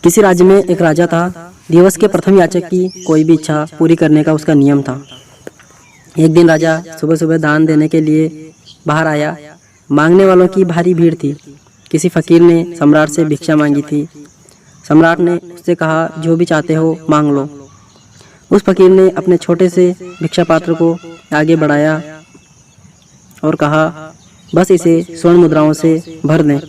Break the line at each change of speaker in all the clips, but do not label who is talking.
किसी राज्य में एक राजा था। दिवस के प्रथम याचक की कोई भी इच्छा पूरी करने का उसका नियम था। एक दिन राजा सुबह सुबह दान देने के लिए बाहर आया। मांगने वालों की भारी भीड़ थी। किसी फकीर ने सम्राट से भिक्षा मांगी थी। सम्राट ने उससे कहा, जो भी चाहते हो मांग लो। उस फकीर ने अपने छोटे से भिक्षा पात्र को आगे बढ़ाया और कहा, बस इसे स्वर्ण मुद्राओं से भर दें।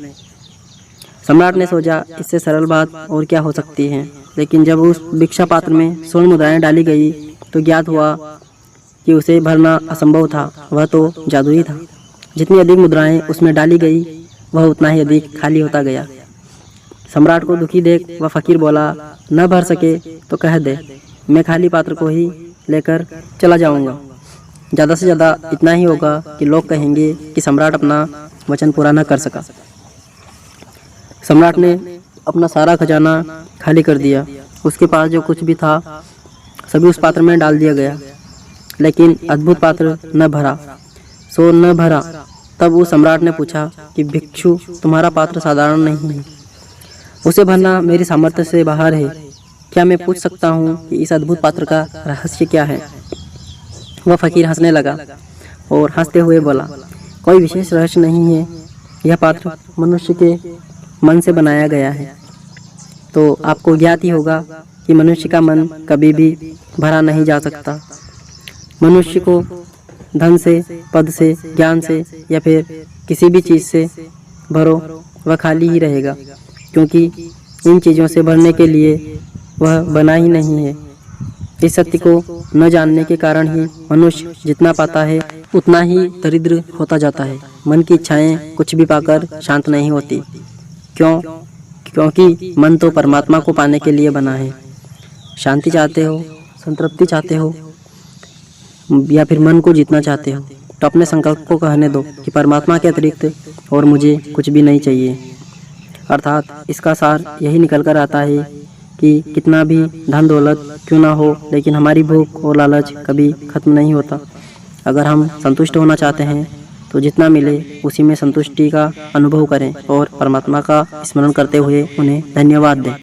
सम्राट ने सोचा, इससे सरल बात और क्या हो सकती है। लेकिन जब उस भिक्षा पात्र में स्वर्ण मुद्राएं डाली गई तो ज्ञात हुआ कि उसे भरना असंभव था। वह तो जादुई था। जितनी अधिक मुद्राएं उसमें डाली गई वह उतना ही अधिक खाली होता गया। सम्राट को दुखी देख वह फकीर बोला, न भर सके तो कह दे, मैं खाली पात्र को ही लेकर चला जाऊंगा। ज़्यादा से ज़्यादा इतना ही होगा कि लोग कहेंगे कि सम्राट अपना वचन पूरा न कर सका। सम्राट ने अपना सारा खजाना खाली कर दिया। उसके पास जो कुछ भी था सभी उस पात्र में डाल दिया गया, लेकिन अद्भुत पात्र न भरा। सो न भरा। तब उस सम्राट ने पूछा कि भिक्षु, तुम्हारा पात्र साधारण नहीं है, उसे भरना मेरी सामर्थ्य से बाहर है। क्या मैं पूछ सकता हूँ कि इस अद्भुत पात्र का रहस्य क्या है? वह फकीर हंसने लगा और हंसते हुए बोला, कोई विशेष रहस्य नहीं है। यह पात्र मनुष्य के मन से बनाया गया है। तो आपको ज्ञात ही होगा कि मनुष्य का मन कभी भी भरा नहीं जा सकता। मनुष्य को धन से, पद से, ज्ञान से या फिर किसी भी चीज़ से भरो, वह खाली ही रहेगा, क्योंकि इन चीज़ों से भरने के लिए वह बना ही नहीं है। इस सत्य को न जानने के कारण ही मनुष्य जितना पाता है उतना ही दरिद्र होता जाता है। मन की इच्छाएं कुछ भी पाकर शांत नहीं होती। क्यों? क्योंकि मन तो परमात्मा को पाने के लिए बना है। शांति चाहते हो, संतृप्ति चाहते हो या फिर मन को जीतना चाहते हो, तो अपने संकल्प को कहने दो कि परमात्मा के अतिरिक्त और मुझे कुछ भी नहीं चाहिए। अर्थात इसका सार यही निकल कर आता है कि कितना भी धन दौलत क्यों ना हो, लेकिन हमारी भूख और लालच कभी खत्म नहीं होता। अगर हम संतुष्ट होना चाहते हैं तो जितना मिले उसी में संतुष्टि का अनुभव करें और परमात्मा का स्मरण करते हुए उन्हें धन्यवाद दें।